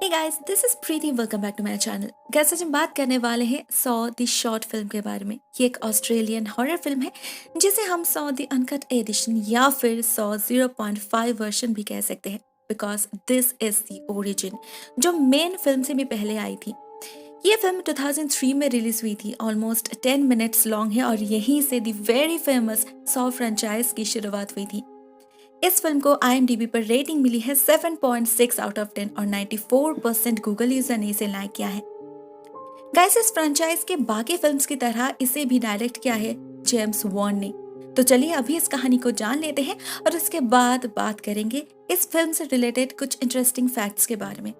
Hey guys, this is Preeti. Welcome back to my channel. Guys, आज हम बात करने वाले हैं सॉ द शॉर्ट फिल्म के बारे में। ये एक ऑस्ट्रेलियन हॉरर फिल्म है जिसे हम सॉ द अनकट एडिशन या फिर सॉ 0.5 वर्जन भी कह सकते हैं, because this is the origin जो मेन फिल्म से भी पहले आई थी। ये फिल्म 2003 में रिलीज हुई थी, ऑलमोस्ट 10 मिनट्स लॉन्ग है और यहीं से the very famous saw franchise की शुरुआत हुई थी। इस फिल्म को IMDb पर रेटिंग मिली है 7.6 आउट ऑफ 10 और 94% गूगल यूजर ने इसे लाइक किया है। गाइस, इस फ्रेंचाइज के बाकी फिल्म्स की तरह इसे भी डायरेक्ट किया है जेम्स वॉन ने। तो चलिए अभी इस कहानी को जान लेते हैं और उसके बाद बात करेंगे इस फिल्म से रिलेटेड कुछ इंटरेस्टिंग फैक्ट्स के बारे में।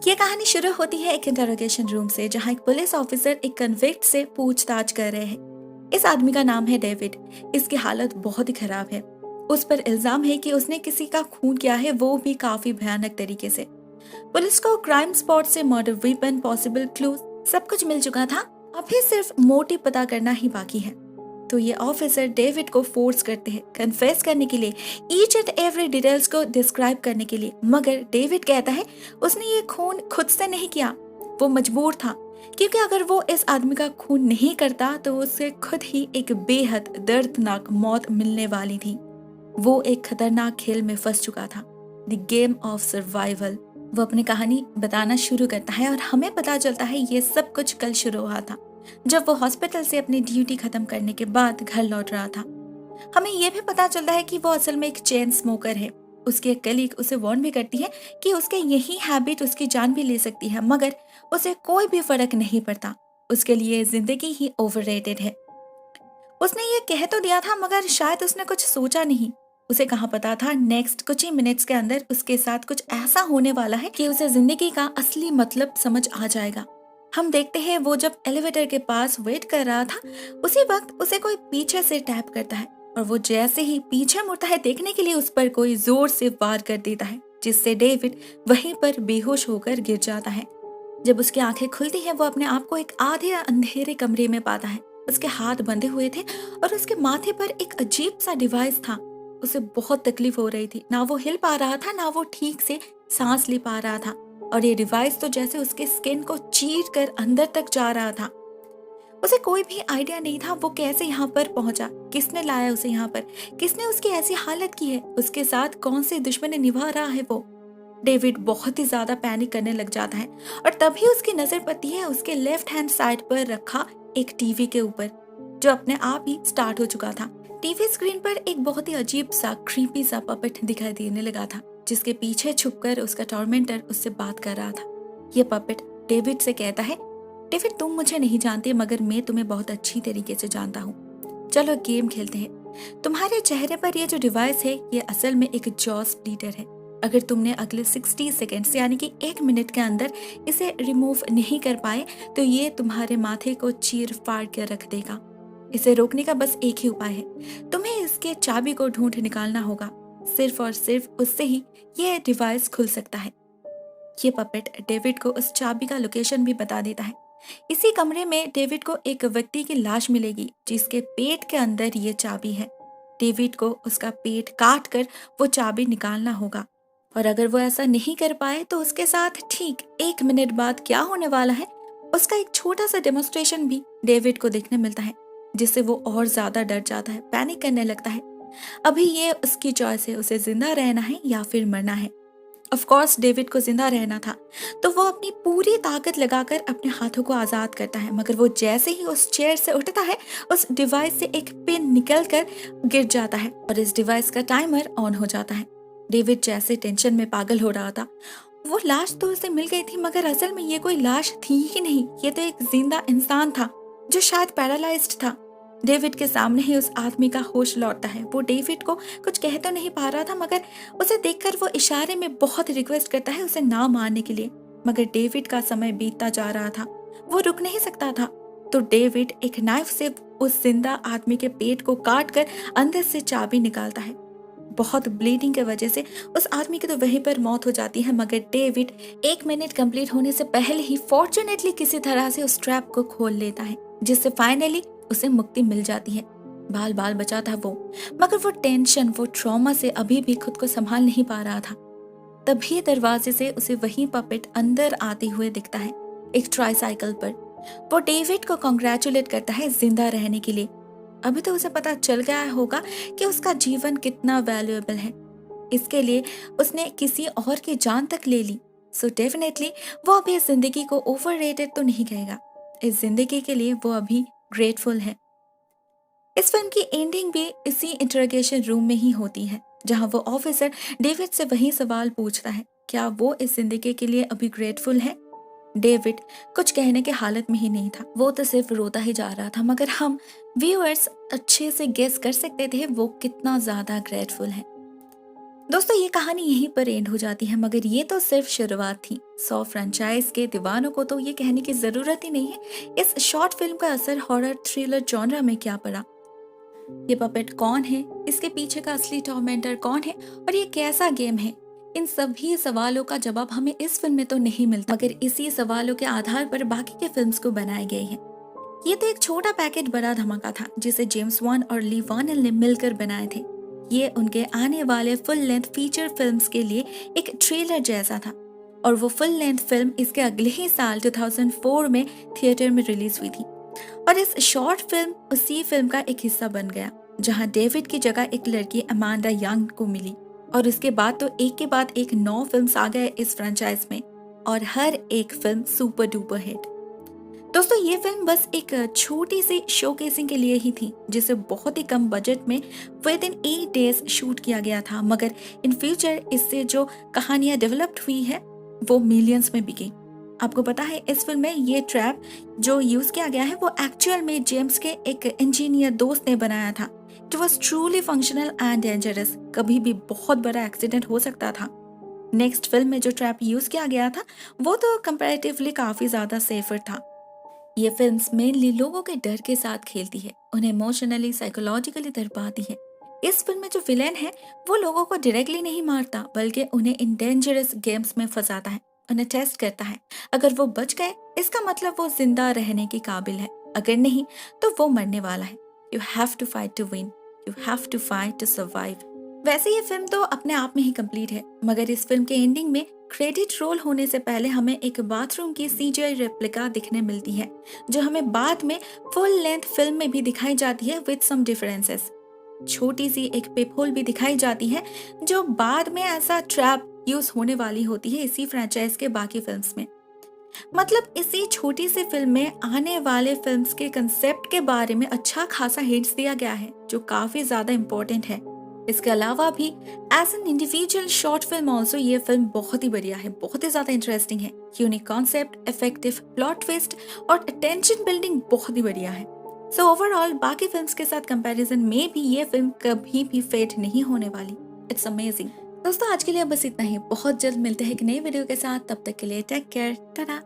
ये कहानी शुरू होती है एक इंटरोगेशन रूम से, जहां एक पुलिस ऑफिसर एक कन्विक्ट से पूछताछ कर रहे हैं। इस आदमी का नाम है डेविड। इसकी हालत बहुत ही खराब है। उस पर इल्जाम है कि उसने किसी का खून किया है, वो भी काफी भयानक तरीके से। पुलिस को क्राइम स्पॉट से मर्डर वेपन, पॉसिबल क्लूज सब कुछ मिल चुका था। अभी सिर्फ मोटिव पता करना ही बाकी है। तो ये ऑफिसर डेविड को फोर्स करते हैं कन्फेस करने के लिए, ईच एंड एवरी डिटेल्स को डिस्क्राइब करने के लिए। मगर डेविड कहता है उसने ये खून खुद से नहीं किया, वो मजबूर था, क्योंकि अगर वो इस आदमी का खून नहीं करता तो उसे खुद ही एक बेहद दर्दनाक मौत मिलने वाली थी। वो एक खतरनाक खेल में फंस चुका था, द गेम ऑफ सर्वाइवल। वो अपनी कहानी बताना शुरू करता है और हमें पता चलता है ये सब कुछ कल शुरू हुआ था, जब वो हॉस्पिटल से अपनी ड्यूटी खत्म करने के बाद घर लौट रहा था। हमें ये भी पता चलता है कि वो असल में एक चेन स्मोकर है। उसकी एक कलीग उसे वार्न भी करती है कि उसके यही हैबिट उसकी जान भी ले सकती है, मगर उसे कोई भी फर्क नहीं पड़ता। उसके लिए जिंदगी ही ओवररेटेड है। उसने ये कह तो दिया था, मगर शायद उसने कुछ सोचा नहीं। उसे कहाँ पता था नेक्स्ट कुछ ही मिनट्स के अंदर उसके साथ कुछ ऐसा होने वाला है कि उसे जिंदगी का असली मतलब समझ आ जाएगा। हम देखते हैं वो जब एलिवेटर के पास वेट कर रहा था, उसी वक्त उसे कोई पीछे से टैप करता है और वो जैसे ही पीछे मुड़ता है देखने के लिए, उस पर कोई जोर से वार कर देता है, जिससे डेविड वहीं पर बेहोश होकर गिर जाता है। जब उसकी आंखें खुलती हैं, वो अपने आप को एक आधे अंधेरे कमरे में पाता है। उसके हाथ बंधे हुए थे और उसके माथे पर एक अजीब सा डिवाइस था। उसे बहुत तकलीफ हो रही थी, ना वो हिल पा रहा था, ना वो ठीक से सांस ले पा रहा था। और ये डिवाइस तो जैसे उसके स्किन को चीर कर अंदर तक जा रहा था। उसे कोई भी आइडिया नहीं था वो कैसे यहाँ पर पहुंचा, किसने लाया उसे यहाँ पर, किसने उसकी ऐसी हालत की है, उसके साथ कौन से दुश्मन निभा रहा है वो। डेविड बहुत ही ज्यादा पैनिक करने लग जाता है और तभी उसकी नजर पड़ती है उसके लेफ्ट हैंड साइड पर रखा एक टीवी के ऊपर, जो अपने आप ही स्टार्ट हो चुका था। टीवी स्क्रीन पर एक बहुत ही अजीब सा क्रीपी सा पपेट दिखाई देने लगा था, जिसके पीछे छुपकर उसका टॉर्मेंटर उससे बात कर रहा था। ये पपेट डेविड से कहता है, डेविड, तुम मुझे नहीं जानते, मगर मैं तुम्हें बहुत अच्छी तरीके से जानता हूँ। चलो गेम खेलते हैं। तुम्हारे चेहरे पर ये जो डिवाइस है, ये असल में एक जॉ स्प्लिटर है। अगर तुमने अगले 60 सेकेंड्स यानी कि 1 मिनट के अंदर इसे रिमूव नहीं कर पाए तो ये तुम्हारे माथे को चीर फाड़ कर रख देगा। इसे रोकने का बस एक ही उपाय है, तुम्हें इसके चाबी को ढूंढ निकालना होगा। सिर्फ और सिर्फ उससे ही ये डिवाइस खुल सकता है। ये पपेट डेविड को उस चाबी का लोकेशन भी बता देता है। इसी कमरे में डेविड को एक व्यक्ति की लाश मिलेगी, जिसके पेट के अंदर ये चाबी है। डेविड को उसका पेट काट कर वो चाबी निकालना होगा, और अगर वो ऐसा नहीं कर पाए तो उसके साथ ठीक 1 मिनट बाद क्या होने वाला है, उसका एक छोटा सा डेमोन्स्ट्रेशन भी डेविड को देखने मिलता है, जिससे वो और ज्यादा डर जाता है, पैनिक करने लगता है। अभी ये उसकी चॉइस है, उसे जिंदा रहना है या फिर मरना है। ऑफ कोर्स डेविड को जिंदा रहना था, तो वो अपनी पूरी ताकत लगाकर अपने हाथों को आजाद करता है, मगर वो जैसे ही उस चेयर से उठता है, उस डिवाइस से एक पिन निकलकर गिर जाता है और इस डिवाइस का टाइमर ऑन हो जाता है। डेविड जैसे टेंशन में पागल हो रहा था। वो लाश तो उसे मिल गई थी, मगर असल में ये कोई लाश थी ही नहीं, ये तो एक जिंदा इंसान था जो शायद पैरालाइज्ड था। डेविड के सामने ही उस आदमी का होश लौटता है। वो डेविड को कुछ कह तो नहीं पा रहा था, मगर उसे देखकर वो इशारे में बहुत रिक्वेस्ट करता है उसे ना मारने के लिए। मगर डेविड का समय बीतता जा रहा था, वो रुक नहीं सकता था। तो डेविड एक नाइफ से उस जिंदा आदमी के पेट को काट कर अंदर से चाबी निकालता है। बहुत ब्लीडिंग की वजह से उस आदमी की तो वहीं पर मौत हो जाती है, मगर डेविड 1 मिनट कंप्लीट होने से पहले ही फॉर्चुनेटली किसी तरह से उस ट्रैप को खोल लेता है, जिससे फाइनली उसे मुक्ति मिल जाती है। बाल बाल बचा था वो, मगर वो टेंशन, वो ट्रॉमा से अभी भी खुद को संभाल नहीं पा रहा था। तभी दरवाजे से उसे वही पपेट अंदर आते हुए दिखता है, एक ट्राईसाइकिल पर। वो डेविड को कॉन्ग्रेचुलेट करता है जिंदा रहने के लिए। अभी तो उसे पता चल गया होगा कि उसका जीवन कितना वैल्यूएबल है। इसके लिए उसने किसी और की जान तक ले ली। सो डेफिनेटली वो अभी इस जिंदगी को ओवररेटेड तो नहीं कहेगा। इस जिंदगी के लिए वो अभी ग्रेटफुल है। इस फिल्म की एंडिंग भी इसी इंटरोगेशन रूम में ही होती है, जहां वो ऑफिसर डेविड से वही सवाल पूछता है, क्या वो इस जिंदगी के लिए अभी ग्रेटफुल है। डेविड कुछ कहने के हालत में ही नहीं था, वो तो सिर्फ रोता ही जा रहा था, मगर हम व्यूअर्स अच्छे से गेस कर सकते थे वो कितना ज्यादा ग्रेटफुल है। दोस्तों, ये कहानी यहीं पर एंड हो जाती है, मगर ये तो सिर्फ शुरुआत थी। 100 फ्रेंचाइज के दीवानों को तो ये कहने की जरूरत ही नहीं है इस शॉर्ट फिल्म का असर हॉरर थ्रिलर जॉनरा में क्या पड़ा। ये पपेट कौन है, इसके पीछे का असली टॉर्मेंटर कौन है, और ये कैसा गेम है, इन सभी सवालों का जवाब हमें इस फिल्म में तो नहीं मिलता, मगर इसी सवालों के आधार पर बाकी के फिल्म्स को बनाए गए हैं। ये तो एक छोटा पैकेट बड़ा धमाका था जिसे जेम्स वान और ली वानल ने मिलकर बनाए थे। ये उनके आने वाले फुल लेंथ फीचर फिल्म्स के लिए एक ट्रेलर जैसा था, और वो फुल लेंथ फिल्म इसके अगले ही साल 2004 में थिएटर में रिलीज हुई थी। और इस शॉर्ट फिल्म उसी फिल्म का एक हिस्सा बन गया, जहां डेविड की जगह एक लड़की अमांडा यंग को मिली। और इसके बाद तो एक के बाद एक 9 फिल्म्स आ गए इस फ्रेंचाइज में, और हर एक फिल्म सुपर डुपर हिट। दोस्तों, ये फिल्म बस एक छोटी सी शोकेसिंग के लिए ही थी, जिसे बहुत ही कम बजट में विद इन 8 डेज शूट किया गया था, मगर इन फ्यूचर इससे जो कहानियां डेवलप्ड हुई है वो मिलियंस में बिकी। आपको पता है, इस फिल्म में ये ट्रैप जो यूज किया गया है वो एक्चुअल में जेम्स के एक इंजीनियर दोस्त ने बनाया था। It was truly functional and dangerous, कभी भी बहुत बड़ा एक्सीडेंट हो सकता था। नेक्स्ट फिल्म में जो ट्रैप यूज किया गया था वो तो कंपैरेटिवली काफी ज्यादा सेफर था। ये फिल्म्स मेनली लोगों के डर के साथ खेलती है, उन्हें इमोशनली साइकोलॉजिकली दर्पाती है। इस फिल्म में जो विलेन है वो लोगों को डायरेक्टली नहीं मारता, बल्कि उन्हें इन डेंजरस गेम्स में फंसाता है, उन्हें टेस्ट करता है। अगर वो बच गए इसका मतलब वो जिंदा रहने के काबिल है, अगर नहीं तो वो मरने वाला है। You have to fight to win, you have to fight to survive. वैसे ये फिल्म तो अपने आप में ही कंप्लीट है, मगर इस फिल्म के एंडिंग में क्रेडिट रोल होने से पहले हमें एक बाथरूम की सीजीआई रेप्लिका दिखने मिलती है, जो हमें बाद में फुल लेंथ फिल्म में भी दिखाई जाती है विद सम डिफरेंसेस। छोटी सी एक पिपहोल भी दिखाई जाती है, जो बाद में ऐसा ट्रैप यूज होने वाली होती है इसी फ्रेंचाइज के बाकी फिल्म्स में। मतलब इसी छोटी सी फिल्म में आने वाले फिल्म्स के कंसेप्ट के बारे में अच्छा खासा हिंट्स दिया गया है, जो काफी ज्यादा इम्पोर्टेंट है। इसके अलावा भी as an individual short film also ये फिल्म बहुत ही बढ़िया है, बहुत ही ज्यादा इंटरेस्टिंग है। Unique concept, effective plot twist और टेंशन बिल्डिंग बहुत ही बढ़िया है। सो ओवरऑल बाकी फिल्म्स के साथ कंपैरिजन में भी ये फिल्म कभी भी फेड नहीं होने वाली। It's amazing. दोस्तों, आज के लिए बस इतना ही। बहुत जल्द मिलते हैं एक नए वीडियो के साथ, तब तक के लिए टेक केयर, टाटा।